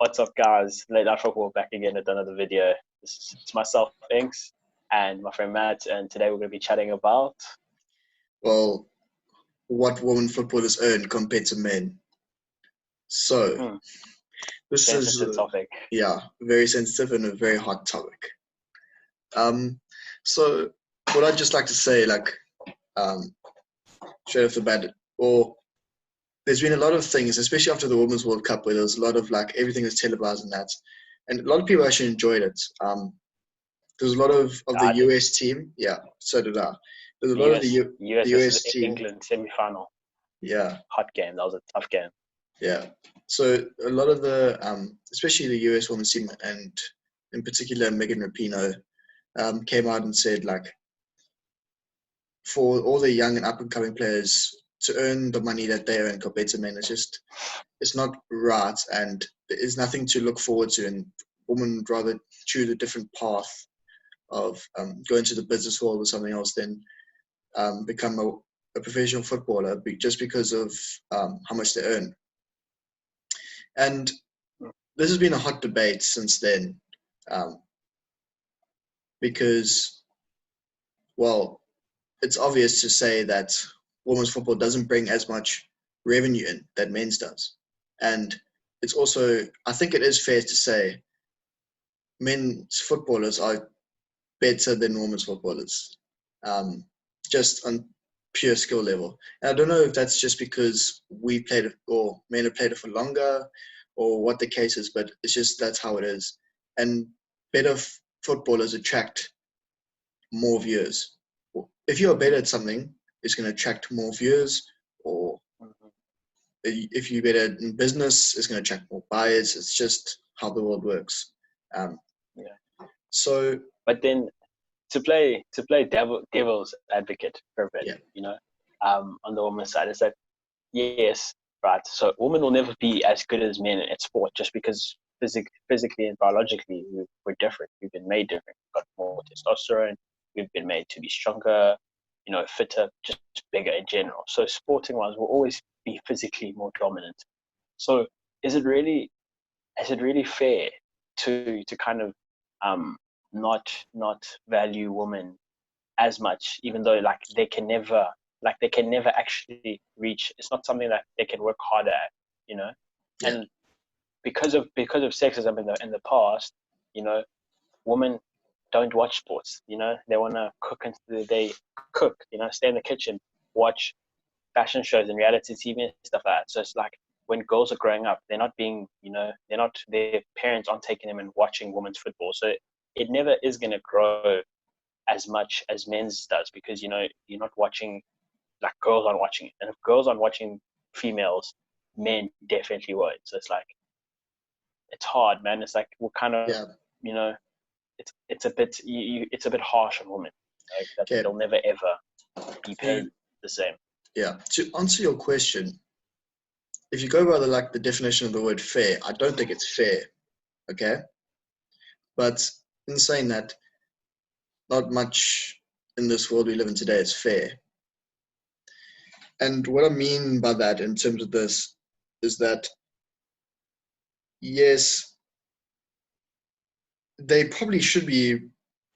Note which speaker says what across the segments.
Speaker 1: What's up, guys? Late Night Football back again with another video. It's myself, Inks, and my friend Matt, and today we're going to be chatting about
Speaker 2: Well, what women footballers earn compared to men. So this is
Speaker 1: sensitive topic.
Speaker 2: very sensitive and a very hot topic. So what I'd just like to say, straight off the bat, there's been a lot of things, especially after the Women's World Cup, where there was a lot of everything was televised and a lot of people actually enjoyed it. There's a lot of the US team, so did I. There's a lot of the
Speaker 1: US
Speaker 2: US team.
Speaker 1: England semi-final.
Speaker 2: Yeah.
Speaker 1: Hot game. That was a tough game.
Speaker 2: Yeah. So a lot of the, especially the US women's team, and in particular Megan Rapinoe, came out and said, for all the young and up-and-coming players to earn the money that they earn compared to men, it's not right, and there's nothing to look forward to, and women would rather choose a different path of going to the business world or something else than become a professional footballer just because of how much they earn. And this has been a hot debate since then, because, well, it's obvious to say that women's football doesn't bring as much revenue in that men's does. And it's also, I think it is fair to say, men's footballers are better than women's footballers, just on pure skill level. And I don't know if that's just because we played it, or men have played it for longer, or what the case is, but it's just that's how it is. And better footballers attract more viewers. If you're better at something, it's going to attract more viewers, or if you're better in business, it's going to attract more buyers. It's just how the world works. So,
Speaker 1: but then to play devil's advocate for a bit, on the women's side, is that yes, right. So women will never be as good as men at sport, just because physically and biologically we're different. We've been made different. We've got more testosterone. We've been made to be stronger, fitter, just bigger in general. So sporting-wise, we'll always be physically more dominant. So is it really fair to kind of not value women as much, even though they can never actually reach? It's not something that they can work harder at, and because of sexism in the past, women don't watch sports. They want to cook stay in the kitchen, watch fashion shows and reality TV and stuff like that. So it's when girls are growing up, they're not being, their parents aren't taking them and watching women's football. So it never is going to grow as much as men's does, because, you're not watching, girls aren't watching it. And if girls aren't watching females, men definitely won't. So it's it's hard, man. It's we're kind of, it's a bit, it's a bit harsh on women, that they'll never ever be paid the same.
Speaker 2: Yeah. To answer your question, if you go by the definition of the word fair, I don't think it's fair. Okay. But in saying that, not much in this world we live in today is fair. And what I mean by that in terms of this is that, yes, they probably should be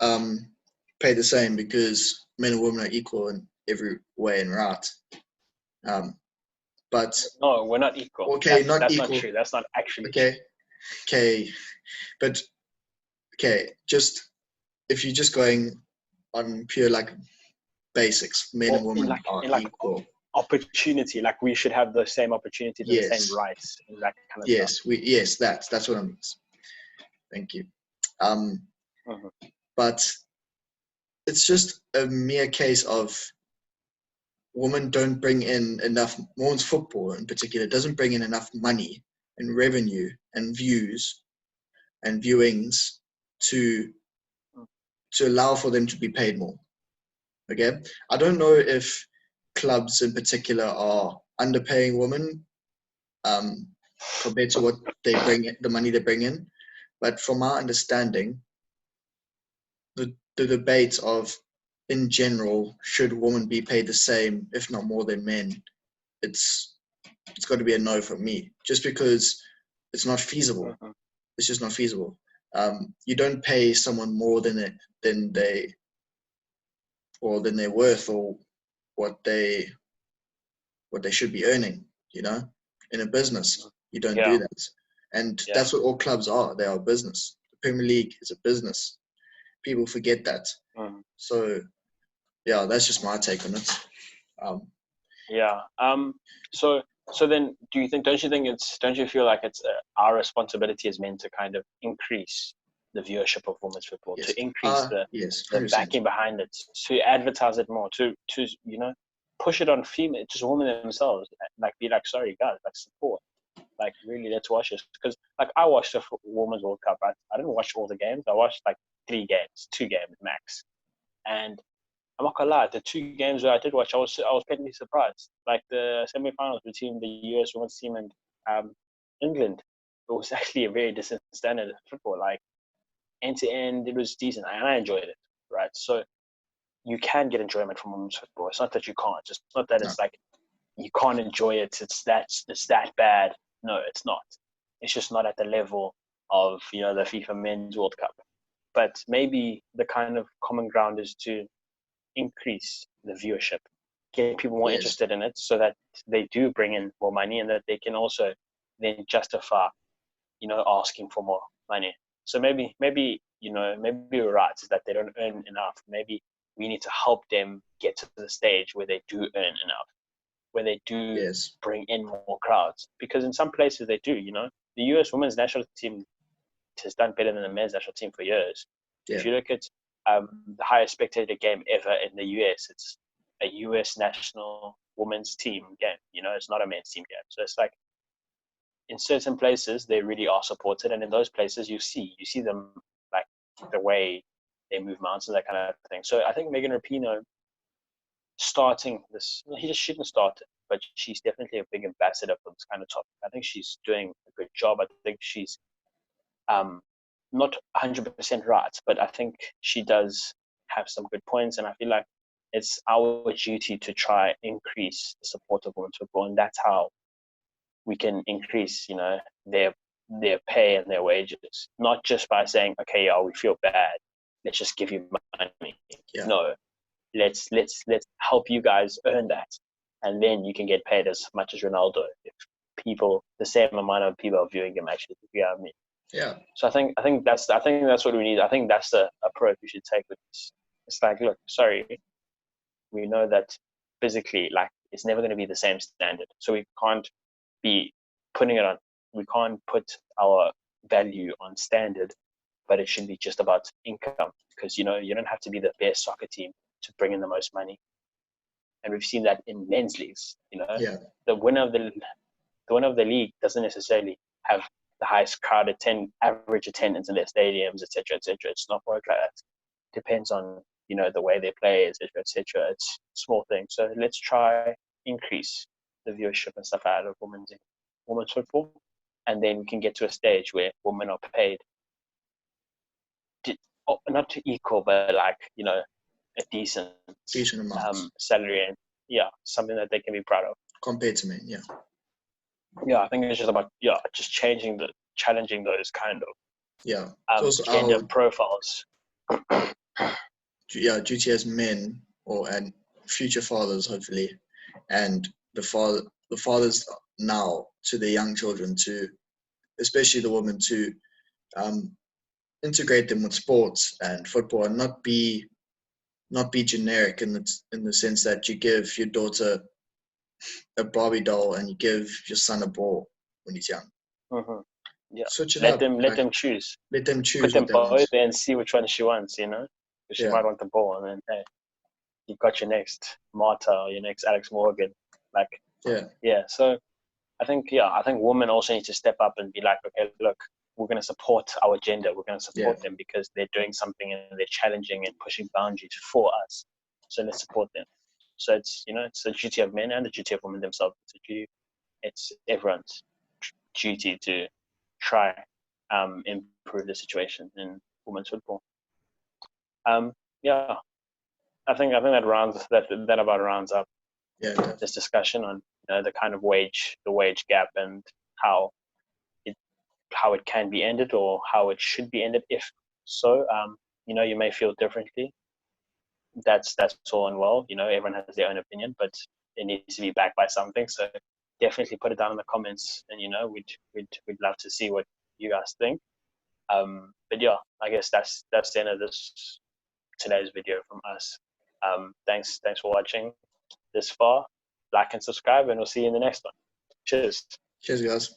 Speaker 2: paid the same, because men and women are equal in every way and right. But
Speaker 1: no, we're not equal.
Speaker 2: Okay,
Speaker 1: that's
Speaker 2: equal.
Speaker 1: Not true. That's not actually
Speaker 2: true. But just if you're just going on pure basics, men and women are equal.
Speaker 1: Opportunity, we should have the same opportunity, the same rights, and that kind of stuff.
Speaker 2: That's what I mean. Thank you. But it's just a mere case of women's football in particular doesn't bring in enough money and revenue and views and viewings to allow for them to be paid more. Okay? I don't know if clubs in particular are underpaying women compared to what they bring in, the money they bring in. But from my understanding, the debate of, in general, should women be paid the same, if not more than men, it's got to be a no for me. Just because it's not feasible.
Speaker 1: Mm-hmm.
Speaker 2: It's just not feasible. You don't pay someone more than they or than they're worth or what they should be earning. You know, in a business, you don't
Speaker 1: Yeah.
Speaker 2: do that, and
Speaker 1: Yeah.
Speaker 2: that's what all clubs are. They are a business. The Premier League is a business. People forget that.
Speaker 1: Mm.
Speaker 2: So yeah, that's just my take on it.
Speaker 1: Yeah. So then, don't you feel like it's our responsibility as men to kind of increase the viewership of women's football,
Speaker 2: Yes.
Speaker 1: to increase
Speaker 2: Yes,
Speaker 1: the
Speaker 2: 100%.
Speaker 1: backing behind it, to advertise it more, to push it on female, just women themselves, like be like, sorry guys, like support, like really let's watch this, because like I watched the Women's World Cup, right? I didn't watch all the games. I watched like 3 games, 2 games max, and I'm not gonna lie, the 2 games that I did watch, I was pleasantly surprised. Like the semi-finals between the US women's team and England, it was actually a very decent standard of football. Like end to end, it was decent, and I enjoyed it. Right, so you can get enjoyment from women's football. It's not that you can't. It's not that
Speaker 2: No.
Speaker 1: it's like you can't enjoy it. It's that bad. No, it's not. It's just not at the level of the FIFA Men's World Cup. But maybe the kind of common ground is to increase the viewership, get people more
Speaker 2: Yes.
Speaker 1: interested in it, so that they do bring in more money, and that they can also then justify, asking for more money. So maybe you're right, is that they don't earn enough. Maybe we need to help them get to the stage where they do earn enough, where they do
Speaker 2: Yes.
Speaker 1: bring in more crowds. Because in some places they do. The U.S. women's national team has done better than the men's national team for years.
Speaker 2: Yeah.
Speaker 1: If you look at the highest spectator game ever in the US, it's a US national women's team game. It's not a men's team game. So it's like in certain places they really are supported, and in those places you see them, like the way they move mountains, that kind of thing. So I think Megan Rapinoe starting this, he just shouldn't start it, but she's definitely a big ambassador for this kind of topic. I think she's doing a good job. I think she's not 100% right, but I think she does have some good points, and I feel like it's our duty to try increase the support of women's football, and that's how we can increase, their pay and their wages. Not just by saying, okay, yeah, we feel bad, let's just give you money.
Speaker 2: Yeah.
Speaker 1: No, let's help you guys earn that, and then you can get paid as much as Ronaldo if the same amount of people are viewing him, actually. You know what I mean?
Speaker 2: Yeah.
Speaker 1: So I think that's what we need. I think that's the approach we should take with this. It's like, look, sorry, we know that physically, like, it's never going to be the same standard. So we can't be putting it on. We can't put our value on standard, but it should be just about income, because you don't have to be the best soccer team to bring in the most money. And we've seen that in men's leagues.
Speaker 2: Yeah.
Speaker 1: The winner of the league doesn't necessarily have the highest average attendance in their stadiums, etc., etc. It's not work like that. It depends on the way they play, etc., etc. It's small things. So let's try increase the viewership and stuff out of women's football, and then we can get to a stage where women are paid not to equal, but like a decent
Speaker 2: amount
Speaker 1: salary, and something that they can be proud of.
Speaker 2: compared to men. Yeah.
Speaker 1: I think it's just about just challenging those kind of gender profiles.
Speaker 2: Duty as men and future fathers, hopefully, and the fathers now to their young children, to especially the women, to integrate them with sports and football, and not be generic in the sense that you give your daughter a Barbie doll and you give your son a ball when he's young.
Speaker 1: Mm-hmm. Yeah,
Speaker 2: Switch it
Speaker 1: let
Speaker 2: up.
Speaker 1: them choose.
Speaker 2: Let them choose
Speaker 1: Put them
Speaker 2: what they
Speaker 1: both
Speaker 2: want.
Speaker 1: there and see which one she wants. Because she might want the ball, and then hey, you got your next Marta or your next Alex Morgan. Like, So I think women also need to step up and be like, okay, look, we're going to support our gender. We're going to support them because they're doing something and they're challenging and pushing boundaries for us. So let's support them. So it's it's the duty of men and the duty of women themselves. It's everyone's duty to try improve the situation in women's football. Yeah, I think that about rounds up this discussion on the kind of the wage gap, and how how it can be ended or how it should be ended. If so, you may feel differently. That's all and well. Everyone has their own opinion, but it needs to be backed by something. So definitely put it down in the comments, and we'd love to see what you guys think. But yeah, I guess that's the end of today's video from us. Thanks for watching this far. Like and subscribe, and we'll see you in the next one. Cheers.
Speaker 2: Cheers, guys.